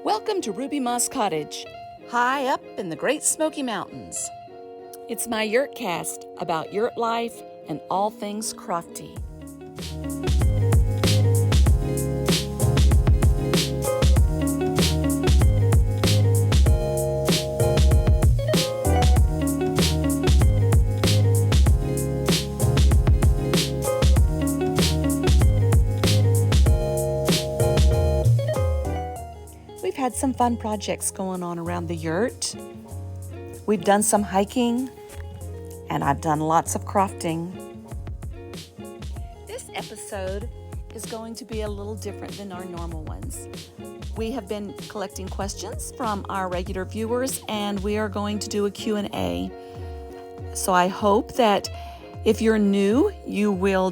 Welcome to Ruby Moss Cottage, high up in the Great Smoky Mountains. It's my Yurt cast about yurt life and all things crofty. We've had some fun projects going on around the yurt. We've done some hiking, and I've done lots of crofting. This episode is going to be a little different than our normal ones. We have been collecting questions from our regular viewers, and we are going to do a Q&A. So I hope that if you're new, you will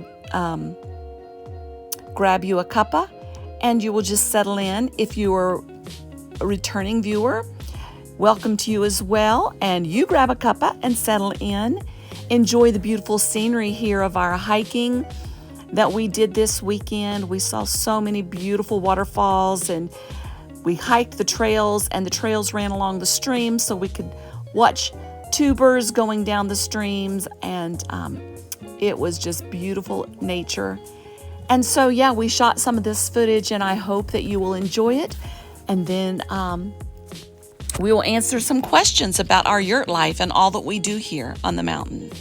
grab you a cuppa and you will just settle in. If you are a returning viewer, welcome to you as well, and you grab a cuppa and settle in. Enjoy the beautiful scenery here of our hiking that we did this weekend. We saw so many beautiful waterfalls, and we hiked the trails, and the trails ran along the stream so we could watch tubers going down the streams, and it was just beautiful nature. And so yeah, we shot some of this footage, and I hope that you will enjoy it. And then we will answer some questions about our yurt life and all that we do here on the mountain.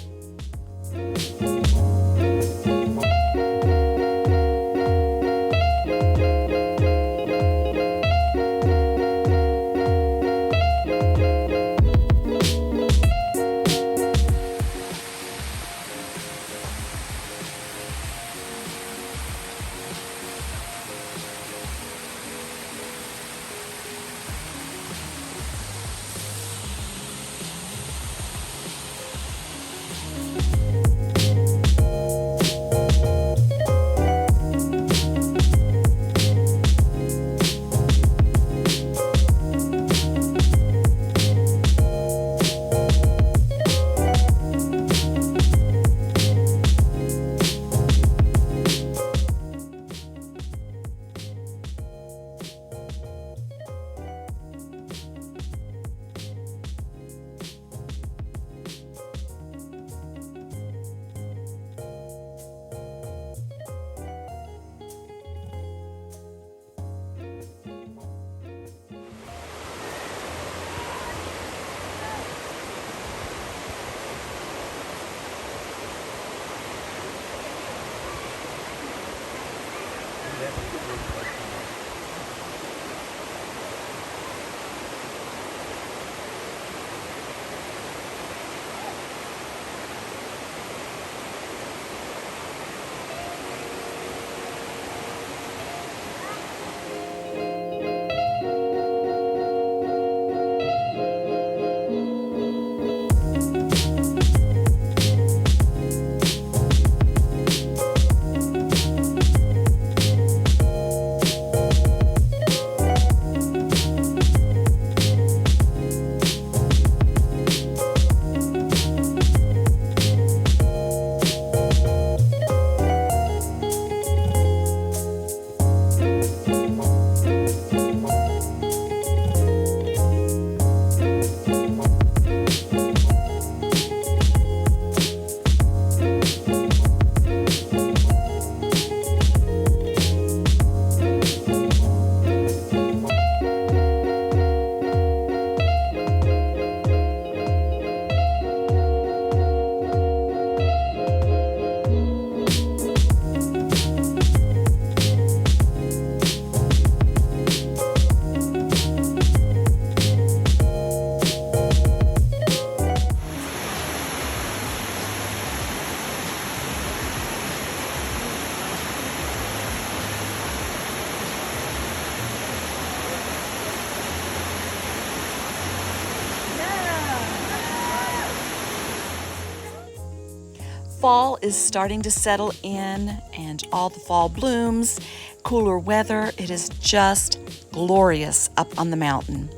Fall is starting to settle in, and all the fall blooms, cooler weather. It is just glorious up on the mountain.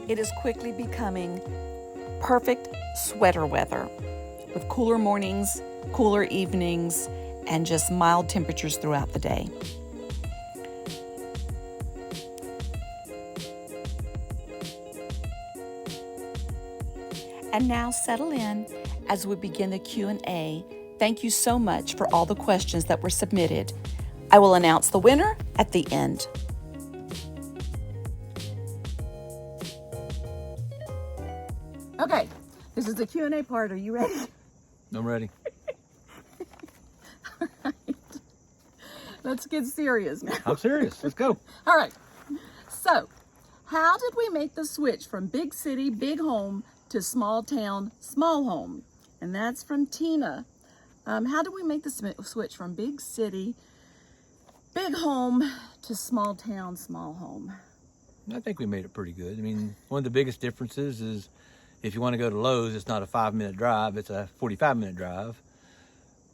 It is quickly becoming perfect sweater weather with cooler mornings, cooler evenings, and just mild temperatures throughout the day. And now settle in as we begin the Q&A. Thank you so much for all the questions that were submitted. I will announce the winner at the end. Okay, this is the Q&A part. Are you ready? I'm ready. All right. Let's get serious now. I'm serious. Let's go. All right. So, how did we make the switch from big city, big home to small town, small home? And that's from Tina. How did we make the switch from big city, big home to small town, small home? I think we made it pretty good. I mean, one of the biggest differences is if you want to go to Lowe's, it's not a 5-minute drive, it's a 45-minute drive.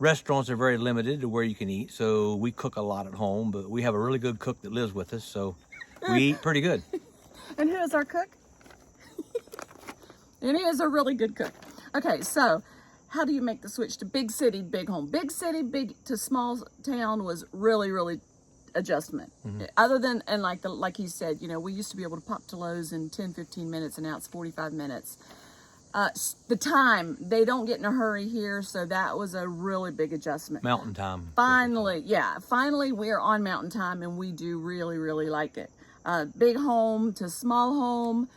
Restaurants are very limited to where you can eat, so we cook a lot at home, but we have a really good cook that lives with us, so we eat pretty good. And who is our cook? And he is a really good cook. Okay, so how do you make the switch to big city, big home? Big city, big to small town was really adjustment. Mm-hmm. Other than, and like he said, you know, we used to be able to pop to Lowe's in 10-15 minutes, and now it's 45 minutes. The time, they don't get in a hurry here, so that was a really big adjustment. Mountain time. Finally we're on mountain time, and we do really like it. Big home to small home.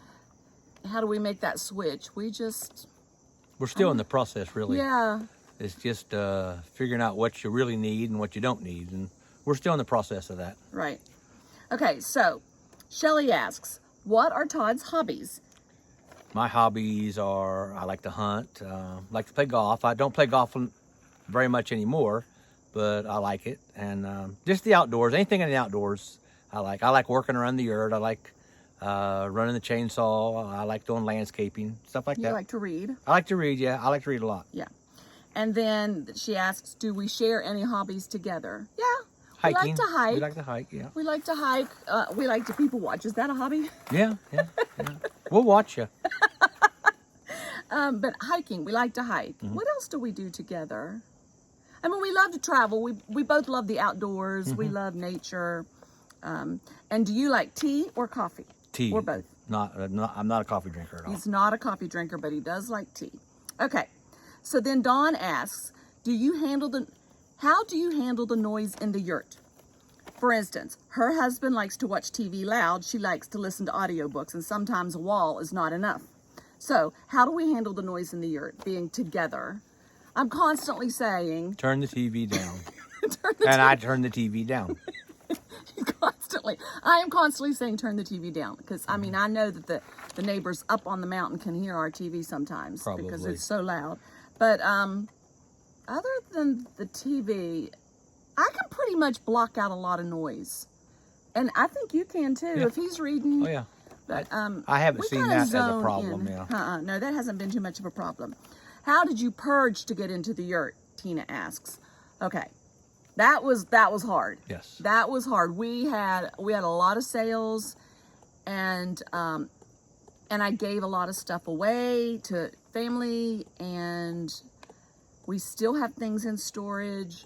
How do we make that switch? We're still in the process, really. Yeah. It's just figuring out what you really need and what you don't need, and we're still in the process of that. Right. Okay, so Shelly asks, what are Todd's hobbies? My hobbies are, I like to hunt, like to play golf. I don't play golf very much anymore, but I like it. And just the outdoors, anything in the outdoors I like. I like working around the yurt. I like running the chainsaw. I like doing landscaping, stuff like that. You like to read? I like to read, yeah. I like to read a lot. Yeah. And then she asks, do we share any hobbies together? Yeah. Hiking. We like to hike. We like to hike, yeah. We like to hike. We like to people watch. Is that a hobby? Yeah. We'll watch you. But hiking, we like to hike. Mm-hmm. What else do we do together? I mean, we love to travel. We both love the outdoors. Mm-hmm. We love nature. And do you like tea or coffee? Tea. Or both? I'm not a coffee drinker at all. He's not a coffee drinker, but he does like tea. Okay. So then Dawn asks, how do you handle the noise in the yurt? For instance, her husband likes to watch TV loud. She likes to listen to audiobooks, and sometimes a wall is not enough. So how do we handle the noise in the yurt, being together? I'm constantly saying... Turn the TV down. I turn the TV down. I am constantly saying turn the TV down, because, I mean, I know that the neighbors up on the mountain can hear our TV sometimes. Probably. Because it's so loud. But other than the TV, I can pretty much block out a lot of noise. And I think you can too, if he's reading. Oh, yeah. But I haven't seen that as a problem, yeah. No, that hasn't been too much of a problem. How did you purge to get into the yurt? Tina asks. Okay. That was hard. Yes. That was hard. We had a lot of sales, and I gave a lot of stuff away to family, and we still have things in storage.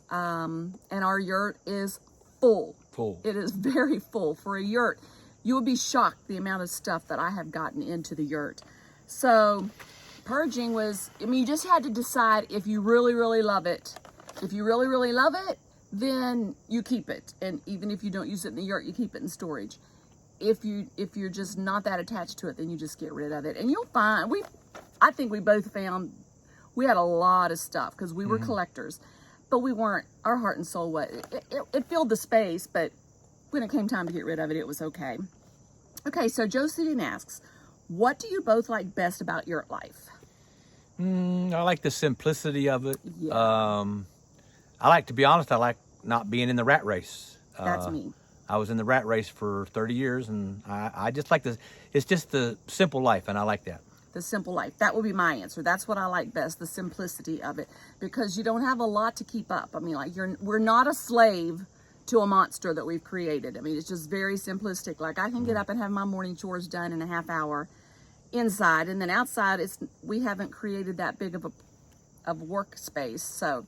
And our yurt is full. It is very full for a yurt. You would be shocked the amount of stuff that I have gotten into the yurt. So purging was, I mean, you just had to decide if you really love it. If you really love it, then you keep it. And even if you don't use it in the yurt, you keep it in storage. If you're just not that attached to it, then you just get rid of it. And you'll find, I think we both found we had a lot of stuff because we were collectors, but we weren't, our heart and soul, it filled the space, but when it came time to get rid of it, it was okay. Okay, so Josephine asks, what do you both like best about yurt life? I like the simplicity of it. Yeah. I like, to be honest, I like not being in the rat race. That's me. I was in the rat race for 30 years, and I just like this. It's just the simple life, and I like that. The simple life. That would be my answer. That's what I like best, the simplicity of it, because you don't have a lot to keep up. I mean, like we're not a slave to a monster that we've created. I mean, it's just very simplistic. Like I can get up and have my morning chores done in a half hour inside, and then outside we haven't created that big of a workspace. So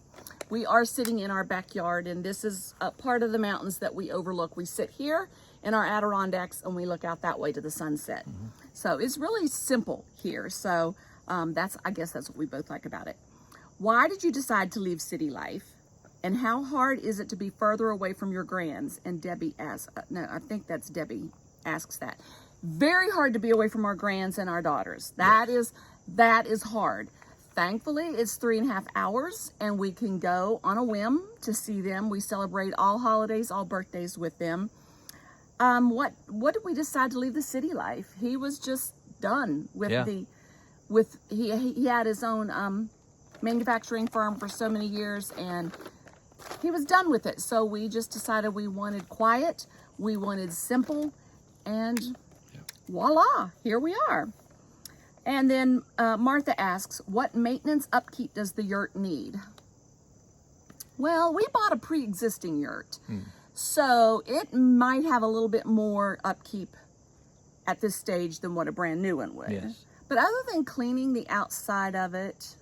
we are sitting in our backyard, and this is a part of the mountains that we overlook. We sit here in our Adirondacks and we look out that way to the sunset. So it's really simple here. So I guess that's what we both like about it. Why did you decide to leave city life? And how hard is it to be further away from your grands? And Debbie asks, no, I think that's Debbie asks that. Very hard to be away from our grands and our daughters. That is hard. Thankfully, it's 3.5 hours and we can go on a whim to see them. We celebrate all holidays, all birthdays with them. What did we decide to leave the city life? He was just done with he had his own manufacturing firm for so many years and he was done with it. So we just decided we wanted quiet, we wanted simple, and voila, here we are. And then Martha asks, what maintenance upkeep does the yurt need? Well, we bought a pre-existing yurt. So it might have a little bit more upkeep at this stage than what a brand new one would. Yes. But other than cleaning the outside of it,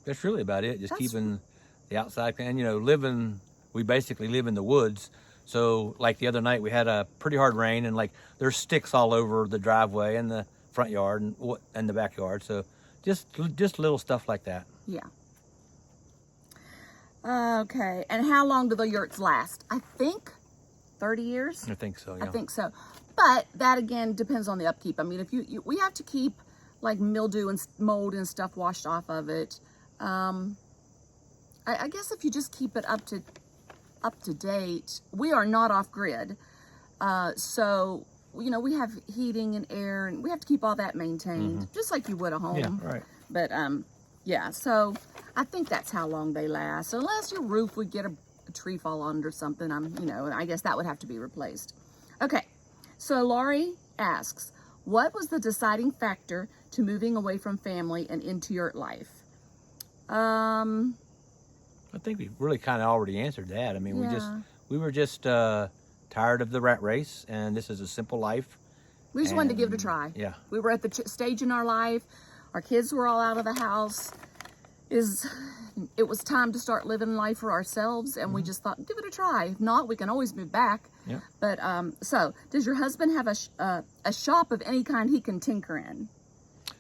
that's really about it. Just keeping the outside, and we basically live in the woods. So like the other night we had a pretty hard rain and like there's sticks all over the driveway and the front yard and the backyard. So just little stuff like that. Yeah. Okay. And how long do the yurts last? I think 30 years. I think so. Yeah. I think so. But that again depends on the upkeep. I mean, if we have to keep like mildew and mold and stuff washed off of it. I guess if you just keep it up to date, we are not off grid. So, we have heating and air and we have to keep all that maintained just like you would a home. Yeah, right. But, so I think that's how long they last. Unless your roof would get a tree fall on it or something, I guess that would have to be replaced. Okay. So Laurie asks, what was the deciding factor to moving away from family and into your life? I think we really kind of already answered that. I mean, we were just tired of the rat race, and this is a simple life. We just wanted to give it a try. Yeah. We were at the stage in our life. Our kids were all out of the house. It was time to start living life for ourselves, and we just thought, give it a try. If not, we can always move back. Yeah. But so, does your husband have a shop of any kind he can tinker in?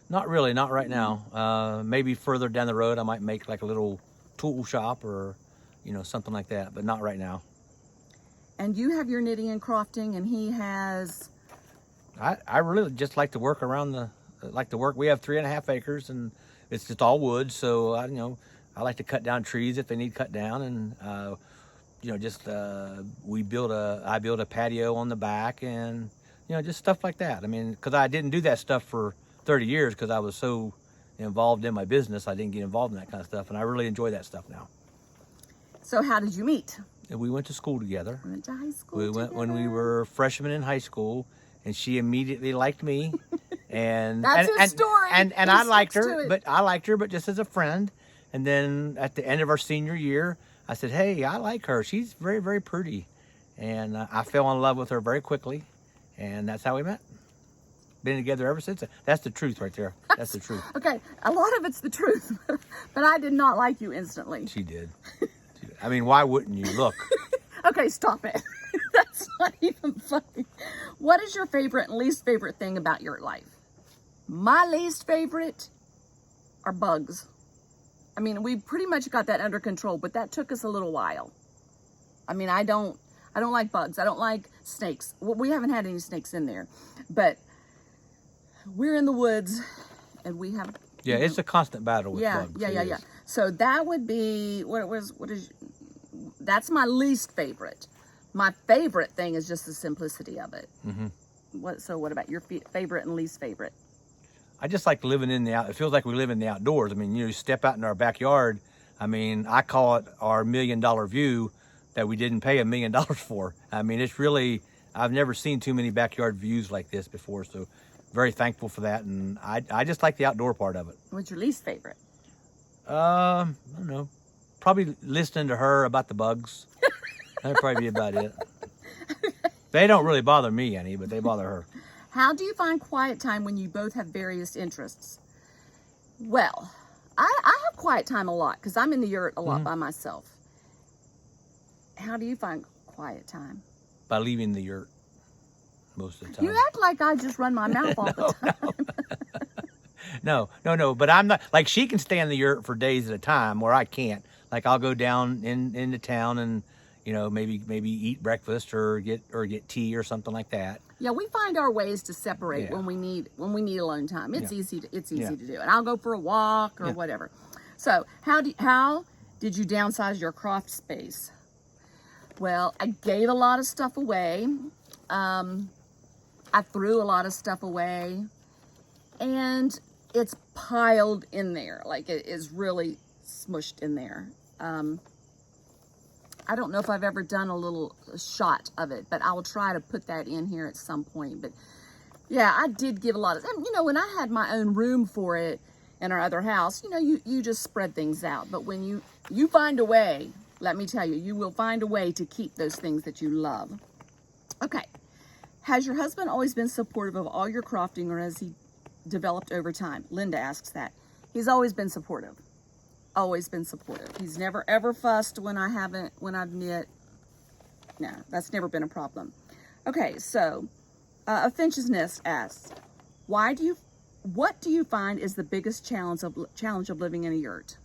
Not really, not right now. Maybe further down the road, I might make like a little tool shop or, something like that, but not right now. And you have your knitting and crofting, and he has. I really just like to work around we have 3.5 acres and it's just all wood. So I like to cut down trees if they need cut down. And, I build a patio on the back and, just stuff like that. I mean, cause I didn't do that stuff for 30 years cause I was so involved in my business. I didn't get involved in that kind of stuff. And I really enjoy that stuff now. So how did you meet? And we went to school together. We went to high school We went when we were freshmen in high school, and she immediately liked me. And that's his story. And I liked her, but just as a friend. And then at the end of our senior year, I said, "Hey, I like her. She's very, very pretty." And I fell in love with her very quickly, and that's how we met. Been together ever since. That's the truth right there. That's the truth. Okay, a lot of it's the truth, but I did not like you instantly. She did. I mean, why wouldn't you? Look. Okay, stop it. That's not even funny. What is your favorite and least favorite thing about your life? My least favorite are bugs. I mean, we pretty much got that under control, but that took us a little while. I mean, I don't like bugs. I don't like snakes. Well, we haven't had any snakes in there, but we're in the woods and we have. Yeah, it's a constant battle with bugs. Yeah. So that would be, that's my least favorite. My favorite thing is just the simplicity of it. What about your favorite and least favorite? I just like living it feels like we live in the outdoors. I mean, you step out in our backyard. I mean, I call it our $1 million view that we didn't pay $1 million for. I mean, it's really, I've never seen too many backyard views like this before. So very thankful for that. And I just like the outdoor part of it. What's your least favorite? I don't know. Probably listening to her about the bugs. That'd probably be about it. They don't really bother me any, but they bother her. How do you find quiet time when you both have various interests? Well, I have quiet time a lot because I'm in the yurt a lot by myself. How do you find quiet time? By leaving the yurt most of the time. You act like I just run my mouth all the time. No. But I'm not like she can stay in the yurt for days at a time where I can't. Like I'll go down into town and maybe eat breakfast or get tea or something like that. Yeah, we find our ways to separate Yeah. when we need alone time. It's easy to Yeah. do. And I'll go for a walk or whatever. So how did you downsize your craft space? Well, I gave a lot of stuff away. I threw a lot of stuff away, and it's piled in there. Like it is really smushed in there. I don't know if I've ever done a little shot of it, but I will try to put that in here at some point. But yeah, I did give a lot of, when I had my own room for it in our other house, you just spread things out. But when you find a way, let me tell you, you will find a way to keep those things that you love. Okay. Has your husband always been supportive of all your crofting, or has he developed over time? Linda asks that. He's always been supportive. Always been supportive. He's never ever fussed when I've knit. No, that's never been a problem. Okay, so a Finch's Nest asks, what do you find is the biggest challenge of living in a yurt?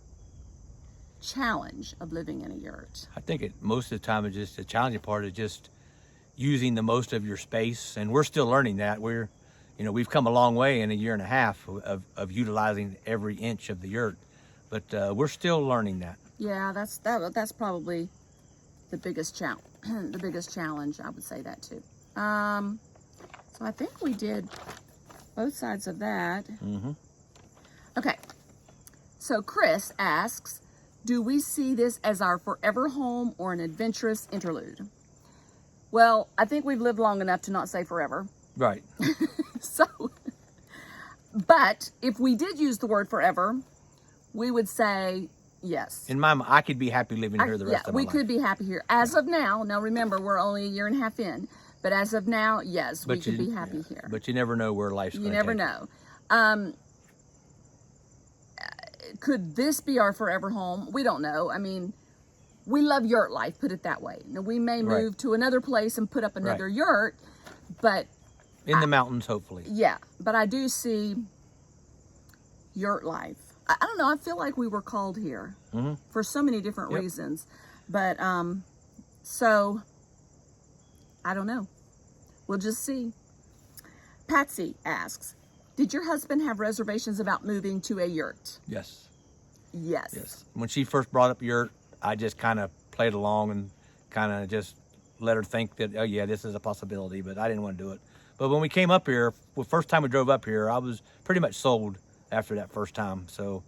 Challenge of living in a yurt. I think most of the time it's just the challenging part is just using the most of your space, and we're still learning that. We've come a long way in a year and a half of utilizing every inch of the yurt, but we're still learning that. Yeah, that's probably the biggest challenge. The biggest challenge, I would say that too. So I think we did both sides of that. Mm-hmm. Okay. So Chris asks, do we see this as our forever home or an adventurous interlude? Well, I think we've lived long enough to not say forever. Right. So, but if we did use the word forever, we would say yes. In my mind, I could be happy living here the rest of my life. We could be happy here. As of now, remember, we're only a year and a half in, but as of now, yes, we could be happy here. But you never know where life's going to take. You never know. Could this be our forever home? We don't know. We love yurt life, put it that way. Now, we may move to another place and put up another yurt, but in the mountains, hopefully. Yeah, but I do see yurt life. I don't know. I feel like we were called here for so many different reasons, but so I don't know. We'll just see. Patsy asks, did your husband have reservations about moving to a yurt? Yes. Yes. When she first brought up yurt, I just kind of played along and kind of just let her think that, oh yeah, this is a possibility, but I didn't want to do it. But when we came up here, the first time we drove up here, I was pretty much sold after that first time. So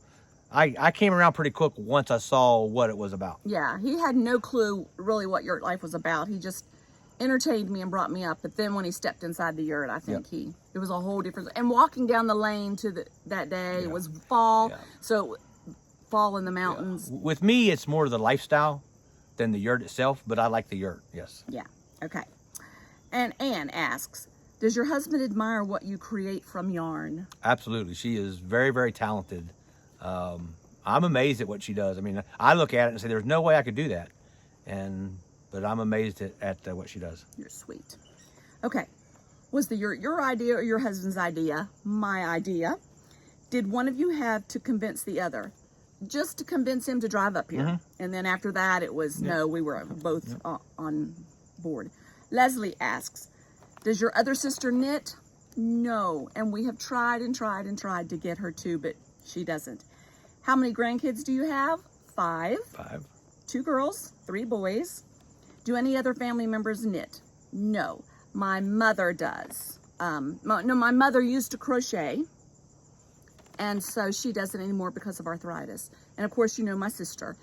I came around pretty quick once I saw what it was about. Yeah, he had no clue really what yurt life was about. He just entertained me and brought me up. But then when he stepped inside the yurt, I think it was a whole different. And walking down the lane that day was fall. Yeah. So fall in the mountains. Yeah. With me, it's more the lifestyle than the yurt itself, but I like the yurt, yes. Yeah, okay. And Anne asks, does your husband admire what you create from yarn? Absolutely. She is very, very talented. I'm amazed at what she does. I look at it and say, there's no way I could do that. But I'm amazed at what she does. You're sweet. Okay. Was the yurt your idea or your husband's idea? My idea. Did one of you have to convince the other? Just to convince him to drive up here. And then after that, it was, no, we were both on board. Leslie asks, does your other sister knit? No. And we have tried and tried and tried to get her to, but she doesn't. How many grandkids do you have? 5. 5. 2 girls, 3 boys. Do any other family members knit? No. My mother does. My mother used to crochet. And so she doesn't anymore because of arthritis. And of course, my sister.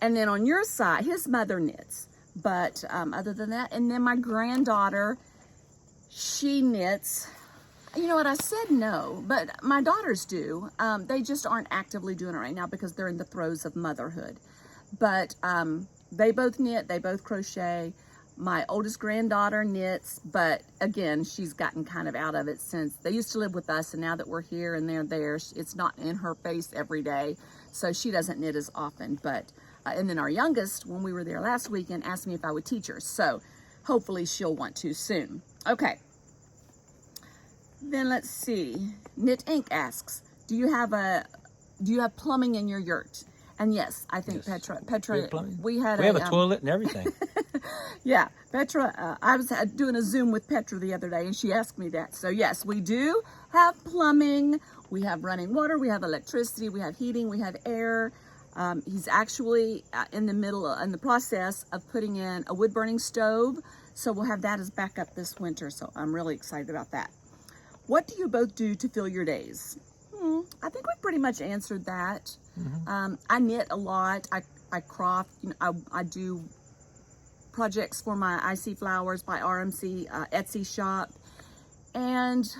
And then on your side, his mother knits. But other than that, and then my granddaughter, she knits. You know what, I said no, but my daughters do. They just aren't actively doing it right now because they're in the throes of motherhood. But they both knit, they both crochet. My oldest granddaughter knits, but again, she's gotten kind of out of it since they used to live with us, and now that we're here and they're there, it's not in her face every day, so she doesn't knit as often. But and then our youngest, when we were there last weekend, asked me if I would teach her, so hopefully she'll want to soon. Okay. Then let's see. Knit Inc. asks, do you have plumbing in your yurt? And yes, I think Yes. Petra, we have a toilet and everything. yeah, Petra, I was doing a Zoom with Petra the other day and she asked me that. So yes, we do have plumbing, we have running water, we have electricity, we have heating, we have air. He's actually in the process of putting in a wood burning stove. So we'll have that as backup this winter. So I'm really excited about that. What do you both do to fill your days? I think we pretty much answered that. I knit a lot. I croft. You know, I do projects for my I See Flowers by RMC Etsy shop. And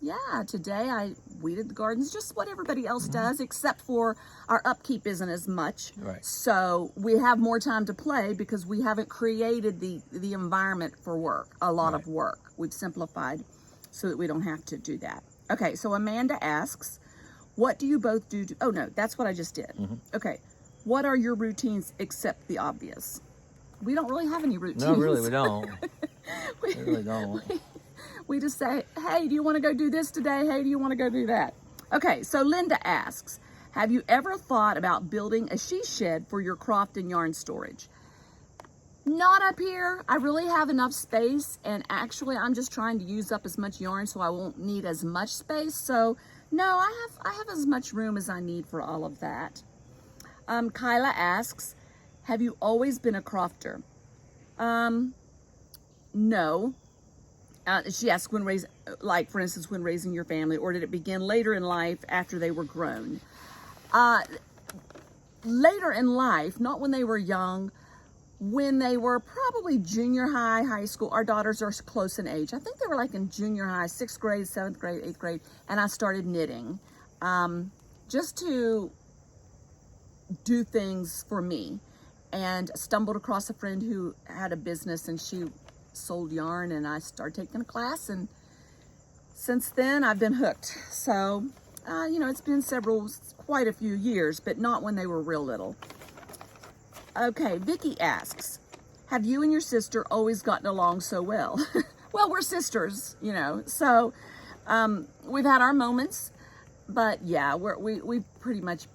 yeah, today I weeded the gardens, just what everybody else does, except for our upkeep isn't as much. Right. So we have more time to play because we haven't created the environment for work, a lot of work. We've simplified so that we don't have to do that. Okay, so Amanda asks, what do you both do? Oh no, that's what I just did. Okay, what are your routines except the obvious? We don't really have any routines. No, really, we don't. We really don't. We just say, hey, do you want to go do this today? Hey, do you want to go do that? Okay, so Linda asks, have you ever thought about building a she shed for your croft and yarn storage? Not up here. I really have enough space, and actually I'm just trying to use up as much yarn so I won't need as much space. So no, I have as much room as I need for all of that. Kyla asks, have you always been a crofter? No. She asks when raising, like for instance, when raising your family, or did it begin later in life after they were grown? Later in life, not when they were young, when they were probably junior high, high school. Our daughters are close in age. I think they were like in junior high, 6th grade, 7th grade, 8th grade, and I started knitting just to do things for me, and stumbled across a friend who had a business and she sold yarn, and I started taking a class, and since then I've been hooked. So you know, it's been quite a few years, but not when they were real little. Okay, Vickie asks, have you and your sister always gotten along so well? Well, we're sisters, you know, so we've had our moments, but yeah, we've pretty much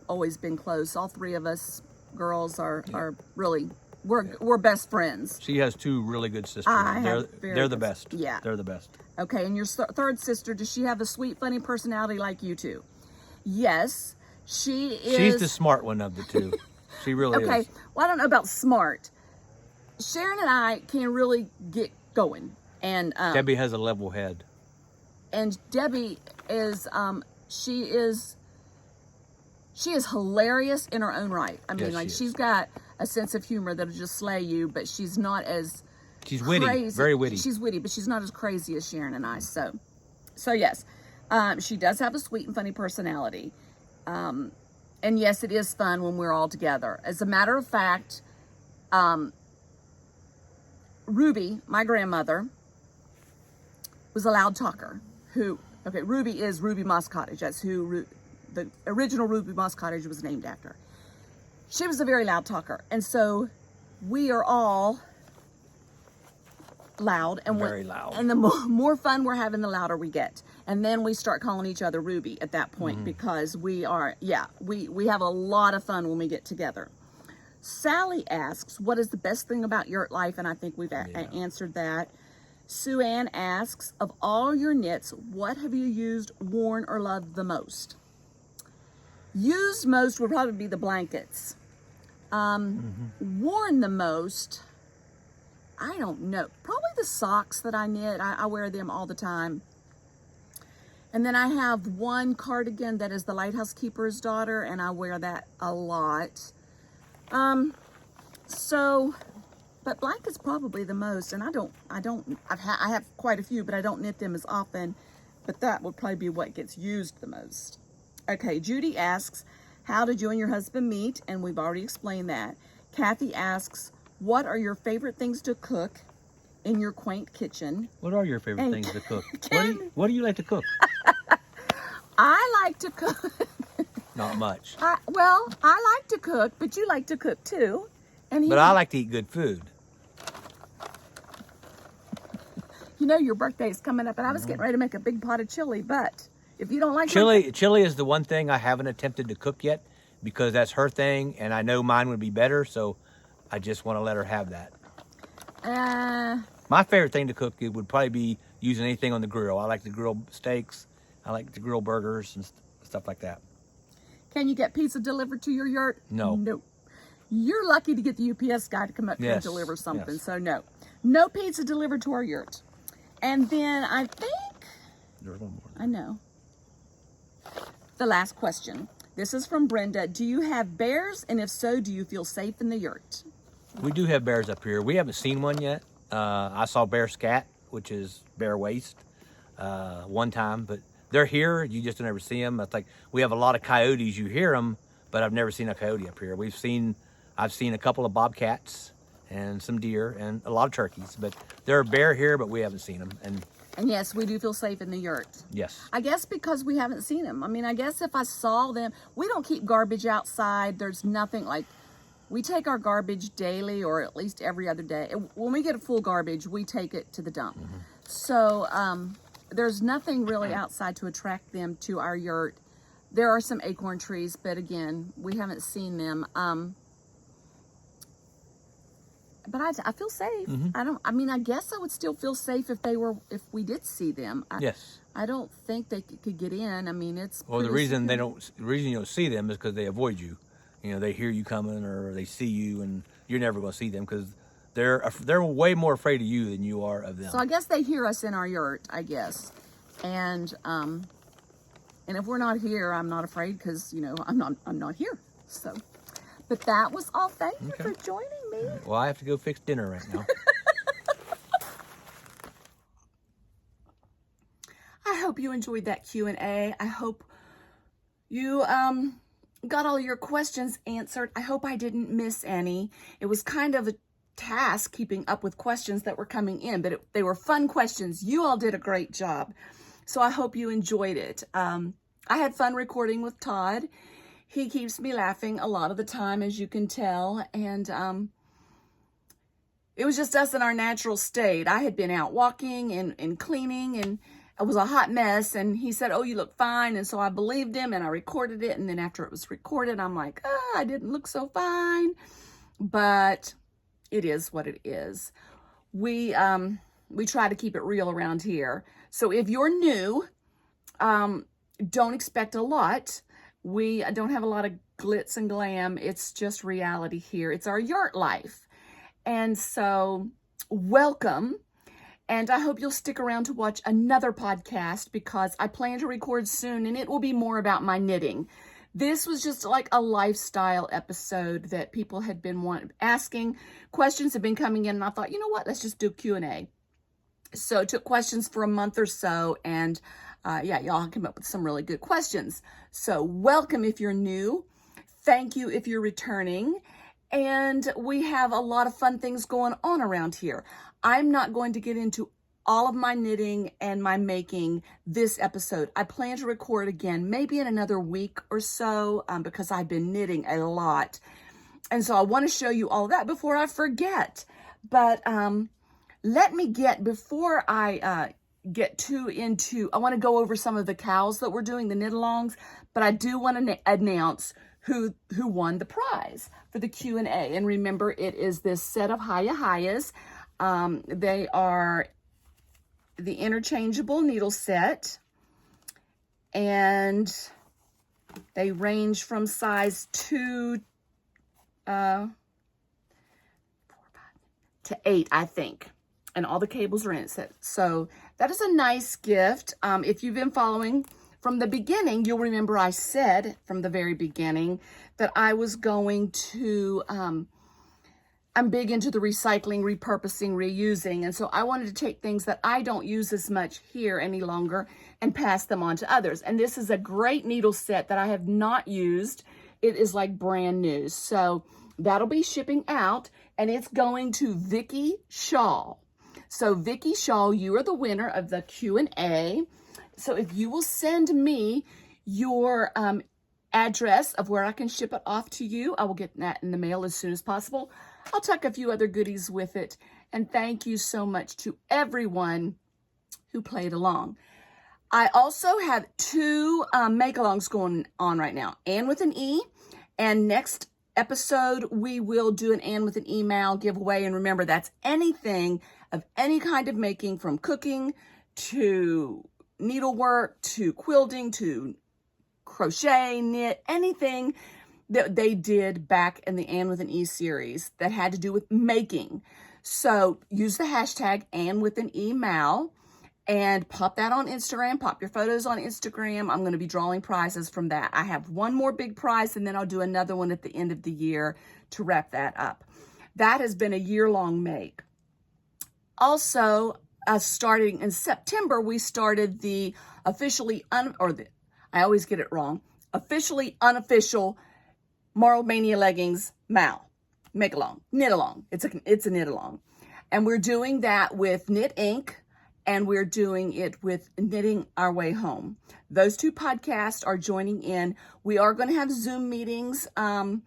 always been close. All three of us girls are really, we're best friends. She has 2 really good sisters. They're the best. Yeah. They're the best. Okay, and your third sister, does she have a sweet, funny personality like you two? Yes, she is. She's the smart one of the 2. She really is. Okay, well, I don't know about smart. Sharon and I can really get going. And Debbie has a level head. And Debbie is, she is hilarious in her own right. I mean, Yes, like, she is. she's got a sense of humor that'll just slay you, but she's not as She's witty, crazy. very witty. She's witty, but she's not as crazy as Sharon and I. So yes, she does have a sweet and funny personality. And yes, it is fun when we're all together. As a matter of fact, Ruby, my grandmother, was a loud talker. Ruby is Ruby Moss Cottage. That's who the original Ruby Moss Cottage was named after. She was a very loud talker. And so we are all loud. And very loud. And the more fun we're having, the louder we get. And then we start calling each other Ruby at that point, because we are, we have a lot of fun when we get together. Sally asks, what is the best thing about Yurt life? And I think we've answered that. Sue Ann asks, of all your knits, what have you used, worn, or loved the most? Used most would probably be the blankets. Worn the most, I don't know. Probably the socks that I knit. I wear them all the time. And then I have one cardigan that is the Lighthouse Keeper's Daughter, and I wear that a lot. But blankets probably the most, and I have quite a few, but I don't knit them as often, but that would probably be what gets used the most. Okay, Judy asks, how did you and your husband meet? And we've already explained that. Kathy asks, what are your favorite things to cook in your quaint kitchen? What are your favorite things to cook? What do you like to cook? I like to cook. Not much. I like to cook, but you like to cook too. But I like to eat good food. You know your birthday is coming up, and I was getting ready to make a big pot of chili, but If you don't like Chili is the one thing I haven't attempted to cook yet because that's her thing, and I know mine would be better, so I just want to let her have that. My favorite thing to cook it would probably be using anything on the grill. I like to grill steaks. I like to grill burgers and stuff like that. Can you get pizza delivered to your yurt? No. No. You're lucky to get the UPS guy to come up here and deliver something. So no. No pizza delivered to our yurt. And then I think... There's one more. I know. The last question. This is from Brenda. Do you have bears? And if so, do you feel safe in the yurt? We do have bears up here. We haven't seen one yet. I saw bear scat, which is bear waste, one time, but they're here. You just don't ever see them. It's like we have a lot of coyotes. You hear them, but I've never seen a coyote up here. I've seen a couple of bobcats and some deer and a lot of turkeys, but there are bear here, but we haven't seen them. And yes, we do feel safe in the yurt. Yes. I guess because we haven't seen them. I mean, I guess if I saw them, we don't keep garbage outside. There's nothing like, we take our garbage daily or at least every other day. When we get a full garbage, we take it to the dump. Mm-hmm. So there's nothing really outside to attract them to our yurt. There are some acorn trees, but again, we haven't seen them. But I feel safe. Mm-hmm. I guess I would still feel safe if we did see them. Yes. I don't think they could get in. I mean, it's... Well, the reason you don't see them is because they avoid you. You know, they hear you coming or they see you and you're never going to see them because they're way more afraid of you than you are of them. So I guess they hear us in our yurt, I guess. And if we're not here, I'm not afraid because, you know, I'm not here. So... But that was all. Thank you for joining me. Well, I have to go fix dinner right now. I hope you enjoyed that Q&A. I hope you got all your questions answered. I hope I didn't miss any. It was kind of a task keeping up with questions that were coming in, but they were fun questions. You all did a great job. So I hope you enjoyed it. I had fun recording with Todd. He keeps me laughing a lot of the time, as you can tell, and it was just us in our natural state. I had been out walking and cleaning, and it was a hot mess, and he said, "Oh, you look fine," and so I believed him, and I recorded it, and then after it was recorded, I'm like, I didn't look so fine, but it is what it is. We try to keep it real around here, so if you're new, don't expect a lot. We don't have a lot of glitz and glam. It's just reality here. It's our yurt life. And so welcome. And I hope you'll stick around to watch another podcast because I plan to record soon and it will be more about my knitting. This was just like a lifestyle episode that people had been asking. Questions have been coming in and I thought, you know what, let's just do Q&A. So I took questions for a month or so and y'all came up with some really good questions. So welcome if you're new. Thank you if you're returning. And we have a lot of fun things going on around here. I'm not going to get into all of my knitting and my making this episode. I plan to record again, maybe in another week or so, because I've been knitting a lot. And so I want to show you all that before I forget. But let me before I get too into, I want to go over some of the cows that we're doing, the knit-alongs, but I do want to announce who won the prize for the Q&A. And remember, it is this set of Hayas. They are the interchangeable needle set, and they range from size 2 to 8, I think. And all the cables are in it. So that is a nice gift. If you've been following from the beginning, you'll remember I said from the very beginning that I was going to, I'm big into the recycling, repurposing, reusing. And so I wanted to take things that I don't use as much here any longer and pass them on to others. And this is a great needle set that I have not used. It is like brand new. So that'll be shipping out and it's going to Vickie Shawl. So Vickie Shawl, you are the winner of the Q&A. So if you will send me your address of where I can ship it off to you, I will get that in the mail as soon as possible. I'll tuck a few other goodies with it. And thank you so much to everyone who played along. I also have two make-alongs going on right now. Anne with an E, and next episode we will do an Anne with an email giveaway. And remember, that's anything of any kind of making, from cooking to needlework to quilting to crochet, knit, anything that they did back in the Anne with an E series that had to do with making. So use the hashtag Anne with an email and pop that on Instagram. Pop your photos on Instagram. I'm going to be drawing prizes from that. I have one more big prize, and then I'll do another one at the end of the year to wrap that up. That has been a year-long make. Also, starting in September, we started the officially I always get it wrong, officially unofficial Marl Mania Leggings make along, knit along. It's a knit along, and we're doing that with Knit Inc. and we're doing it with Knitting Our Way Home. Those two podcasts are joining in. We are going to have Zoom meetings, Zoom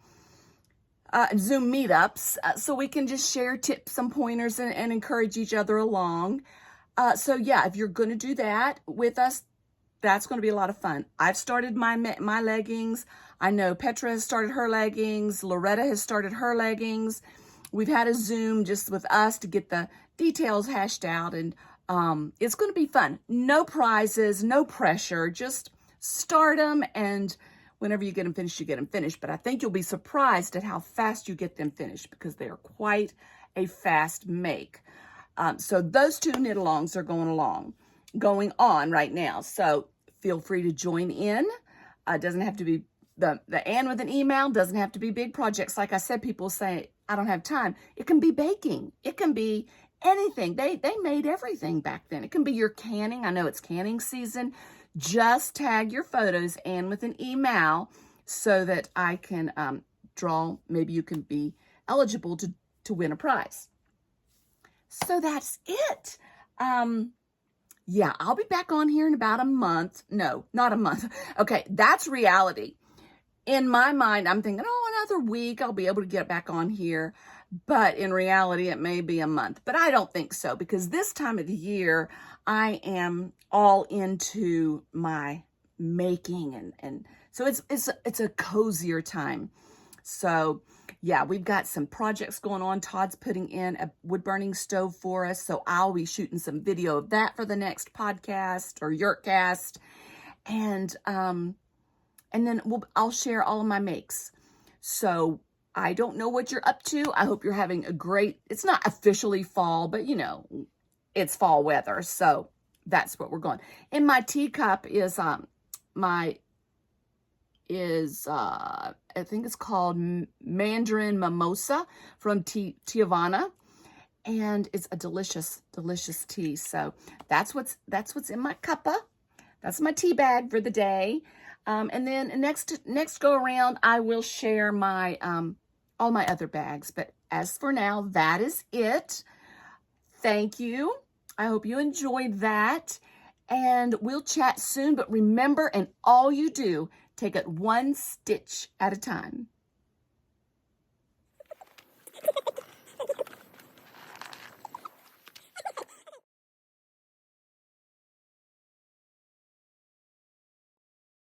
meetups, so we can just share tips and pointers and encourage each other along. So yeah, if you're going to do that with us, that's going to be a lot of fun. I've started my leggings. I know Petra has started her leggings. Loretta has started her leggings. We've had a Zoom just with us to get the details hashed out, and it's going to be fun. No prizes, no pressure. Just start them, and whenever you get them finished, you get them finished. But I think you'll be surprised at how fast you get them finished, because they are quite a fast make. So those two knit-alongs are going on right now. So feel free to join in. It doesn't have to be the Anne with an email. Doesn't have to be big projects. Like I said, people say, I don't have time. It can be baking. It can be anything. They made everything back then. It can be your canning. I know it's canning season. Just tag your photos, Anne with an email, so that I can draw. Maybe you can be eligible to win a prize. So that's it. Yeah, I'll be back on here in about a month. No, not a month. Okay, that's reality. In my mind, I'm thinking, another week I'll be able to get back on here. But in reality, it may be a month. But I don't think so, because this time of the year, I am all into my making. And so it's a cozier time. So yeah, we've got some projects going on. Todd's putting in a wood burning stove for us. So I'll be shooting some video of that for the next podcast or Yurtcast. And then I'll share all of my makes. So I don't know what you're up to. I hope you're having a great, it's not officially fall, but it's fall weather. So that's what we're going. In my teacup is, I think it's called Mandarin Mimosa from Tiavana. And it's a delicious, delicious tea. So that's what's in my cuppa. That's my tea bag for the day. And then next go around, I will share my, all my other bags. But as for now, that is it. Thank you. I hope you enjoyed that. And we'll chat soon. But remember, in all you do, take it one stitch at a time.